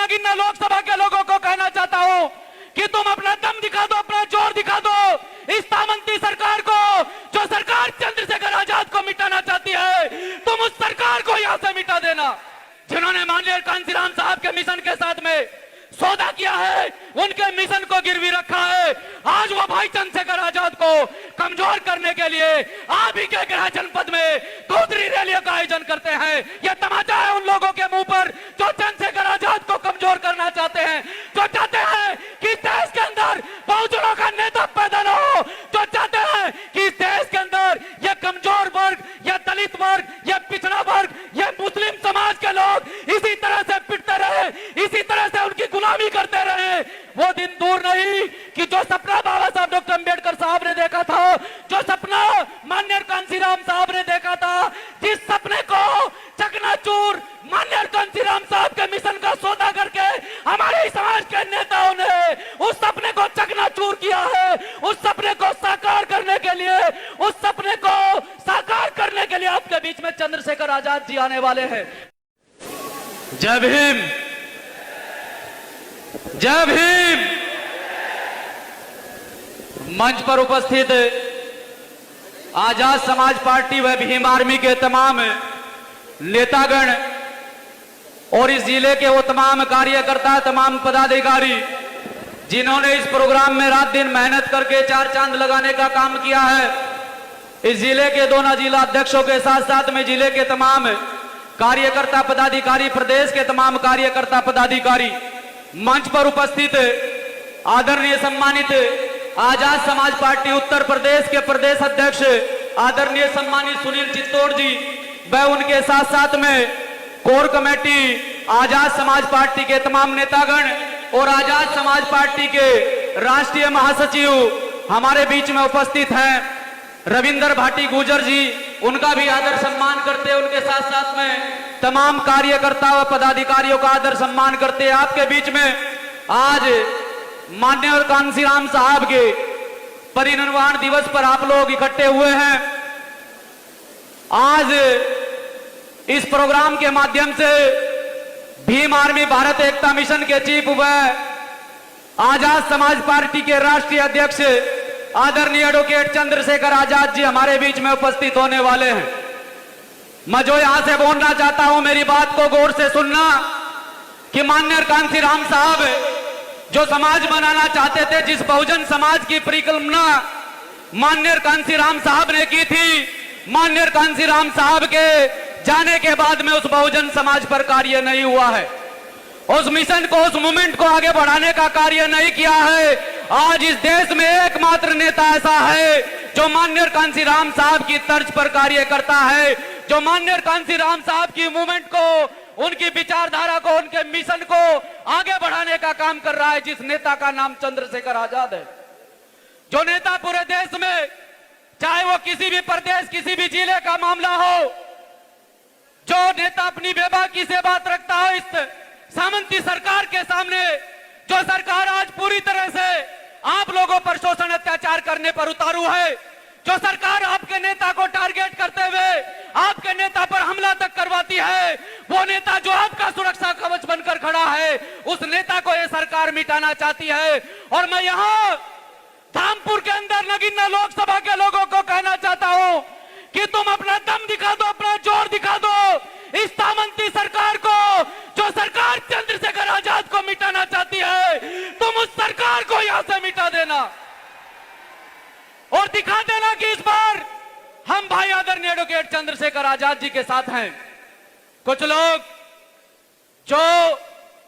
नगीना लोकसभा के लोगों को कहना चाहता हूं कि तुम अपना दम दिखा दो, अपना जोर दिखा दो इस सामंती सरकार को, जो सरकार चंद्रशेखर आजाद को मिटाना चाहती है। तुम उस सरकार को यहां से मिटा देना। जिन्होंने माननीय कांसीराम साहब के मिशन के साथ में सौदा किया है, उनके मिशन को गिरवी रखा है। आज वो भाई चंद्रशेखर आजाद को कमजोर करने के लिए आप ही के गृह जनपद में दूसरी रैलियों का आयोजन करते हैं। यह तमाचा है उन लोगों के मुंह पर जो चंद्रशेखर आजाद को कमजोर करना चाहते हैं, जो चाहते हैं कि देश के अंदर बहुजनों का नेता पैदा न हो, जो चाहते हैं कि देश के अंदर यह कमजोर वर्ग, यह दलित वर्ग, यह पिछड़ा वर्ग, यह मुस्लिम समाज के लोग इसी तरह से पिटते रहे, इसी तरह से उनकी गुलामी करते रहे। वो दिन दूर नहीं कि जो सपना बाबा साहब डॉक्टर अंबेडकर साहब ने देखा था, जो सपना माननीय कांसीराम साहब ने देखा था, जिस सपने को चकनाचूर माननीय कांसीराम साहब के मिशन का सौदा करके हमारे समाज के नेताओं ने उस सपने को चकनाचूर किया है। उस सपने को साकार करने के लिए, उस सपने को साकार करने के लिए आपके बीच में चंद्रशेखर आजाद जी आने वाले हैं। जय भीम, जय भीम। मंच पर उपस्थित आजाद समाज पार्टी व भीम आर्मी के तमाम नेतागण और इस जिले के वो तमाम कार्यकर्ता, तमाम पदाधिकारी जिन्होंने इस प्रोग्राम में रात दिन मेहनत करके चार चांद लगाने का काम किया है, इस जिले के दोनों जिला अध्यक्षों के साथ साथ में जिले के तमाम कार्यकर्ता पदाधिकारी, प्रदेश के तमाम कार्यकर्ता पदाधिकारी, मंच पर उपस्थित आदरणीय सम्मानित आजाद समाज पार्टी उत्तर प्रदेश के प्रदेश अध्यक्ष आदरणीय सम्मानित सुनील चित्तौड़ जी व उनके साथ साथ में core committee Azad Samaj party के तमाम नेतागण और आजाद समाज पार्टी के राष्ट्रीय महासचिव हमारे बीच में उपस्थित हैं। रविंदर भाटी गुजर जी, उनका भी आदर सम्मान करते हैं। उनके साथ साथ में तमाम कार्यकर्ता व पदाधिकारियों का आदर सम्मान करते हैं। आपके बीच में आज माननीय कांसीराम साहब के परिनिर्वाण दिवस पर आप लोग इकट्ठे हुए हैं। आज इस प्रोग्राम के माध्यम से भीम आर्मी भारत एकता मिशन के चीफ व आजाद समाज पार्टी के राष्ट्रीय अध्यक्ष आदरणीय एडवोकेट चंद्रशेखर आजाद जी हमारे बीच में उपस्थित होने वाले हैं। मैं जो यहां से बोलना चाहता हूं, मेरी बात को गौर से सुनना कि माननीय कांसीराम साहब जो समाज बनाना चाहते थे, जिस बहुजन समाज की परिकल्पना माननीय कांसीराम साहब ने की थी, माननीय कांसीराम साहब के जाने के बाद में उस बहुजन समाज पर कार्य नहीं हुआ है। उस मिशन को, उस मूवमेंट को आगे बढ़ाने का कार्य नहीं किया है। आज इस देश में एकमात्र नेता ऐसा है जो माननीय कांसीराम साहब की तर्ज पर कार्य करता है, जो माननीय कांसीराम साहब की मूवमेंट को, उनकी विचारधारा को, उनके मिशन को आगे बढ़ाने का काम कर रहा है, जिस नेता का नाम चंद्रशेखर आजाद है। जो नेता पूरे देश में, चाहे वो किसी भी प्रदेश, किसी भी जिले का मामला हो, जो नेता अपनी बेबाकी से बात रखता हो इस सामंती सरकार के सामने, जो सरकार आज पूरी तरह से आप लोगों पर शोषण अत्याचार करने पर उतारू है, जो सरकार आपके नेता को टारगेट करते हुए आपके नेता पर हमला तक करवाती है, वो नेता जो आपका सुरक्षा कवच बनकर खड़ा है, उस नेता को ये सरकार मिटाना चाहती है। और मैं यहाँ धामपुर के अंदर नगीना लोकसभा के लोगों को कहना चाहता हूं कि तुम अपना दम दिखा दो, अपना जोर दिखा दो इस सामंती सरकार को, जो सरकार चंद्रशेखर आजाद को मिटाना चाहती है। तुम उस सरकार को यहां से मिटा देना और दिखा देना कि इस बार हम भाई आदरणीय एडवोकेट चंद्रशेखर आजाद जी के साथ हैं। कुछ लोग जो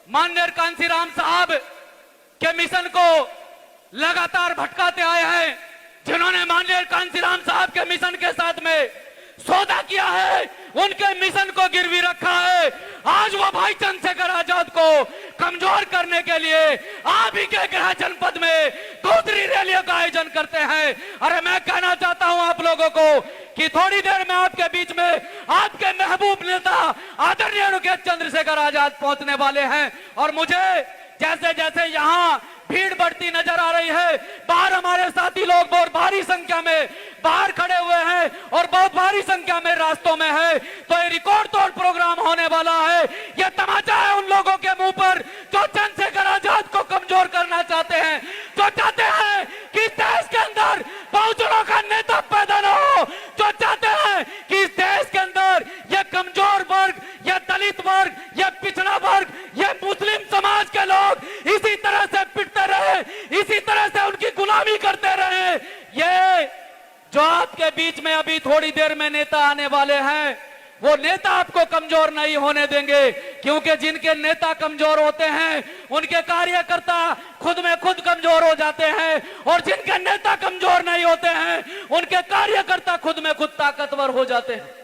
माननीय कांसीराम साहब के मिशन को लगातार भटकाते आए हैं, जिन्होंने माननीय कांसीराम साहब के मिशन के साथ में सौदा किया है, उनके मिशन को गिरवी रखा है। आज वो भाई चंद्रशेखर आजाद को कमजोर करने के लिए आप ही के गृह जनपद में दूसरी रैलियों का आयोजन करते हैं। अरे मैं कहना चाहता हूं आप लोगों को कि थोड़ी देर में आपके बीच में आपके महबूब नेता आदरणीय एडवोकेट चंद्रशेखर आजाद पहुंचने वाले हैं। और मुझे जैसे जैसे यहाँ भीड़ बढ़ती नजर आ रही है, बाहर हमारे साथी लोग बहुत भारी संख्या में बाहर खड़े हुए हैं और बहुत भारी संख्या में रास्तों में है, तो ये रिकॉर्ड तोड़ प्रोग्राम होने वाला है। यह तमाचा है उन लोगों के मुंह पर वर्ग, ये पिछड़ा वर्ग, ये मुस्लिम समाज के लोग इसी तरह से पिटते रहे, इसी तरह से उनकी गुलामी करते रहे। ये जो आपके बीच में अभी थोड़ी देर में नेता आने वाले हैं, वो नेता आपको कमजोर नहीं होने देंगे, क्योंकि जिनके नेता कमजोर होते हैं उनके कार्यकर्ता खुद में खुद कमजोर हो जाते हैं, और जिनके नेता कमजोर नहीं होते हैं उनके कार्यकर्ता खुद में खुद ताकतवर हो जाते हैं।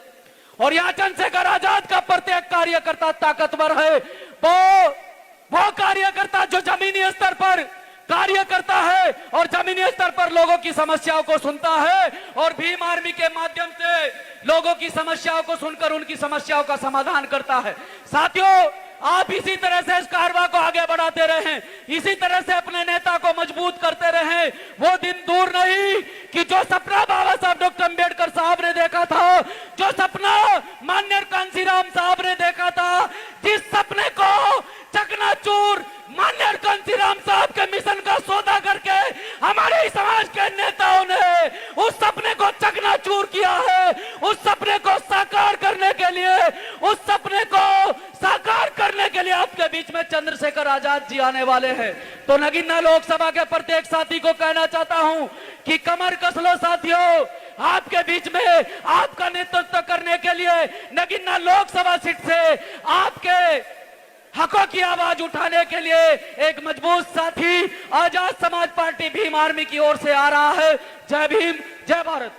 और यहाँ चंद्रशेखर आजाद का प्रत्येक कार्यकर्ता ताकतवर है। वो कार्यकर्ता जो जमीनी स्तर पर कार्य करता है और जमीनी स्तर पर लोगों की समस्याओं को सुनता है, और भीम आर्मी के माध्यम से लोगों की समस्याओं को सुनकर उनकी समस्याओं का समाधान करता है। साथियों, आप इसी तरह से इस कारवां को आगे बढ़ाते रहें, इसी तरह से अपने नेता को मजबूत करते रहें। वो दिन दूर नहीं कि जो सपना बाबा साहब डॉक्टर अंबेडकर साहब ने देखा था, जो सपना माननीय कांशीराम साहब ने देखा था, जिस सपने को चकनाचूर माननीय कांशीराम साहब के मिशन का सौदा करके हमारे समाज के नेताओं ने उस सपने को चकनाचूर किया है। उस सपने को साकार करने के लिए, उस सपने को साकार करने के लिए आपके बीच में चंद्रशेखर आजाद जी आने वाले हैं। तो नगीना लोकसभा के प्रत्येक साथी को कहना चाहता हूं कि कमर कस लो साथियों, आपके बीच में आपका नेतृत्व करने के लिए नगीना लोकसभा सीट से आपके हकों की आवाज उठाने के लिए एक मजबूत साथी आजाद समाज पार्टी भीम आर्मी की ओर से आ रहा है। जय भीम, जय भारत।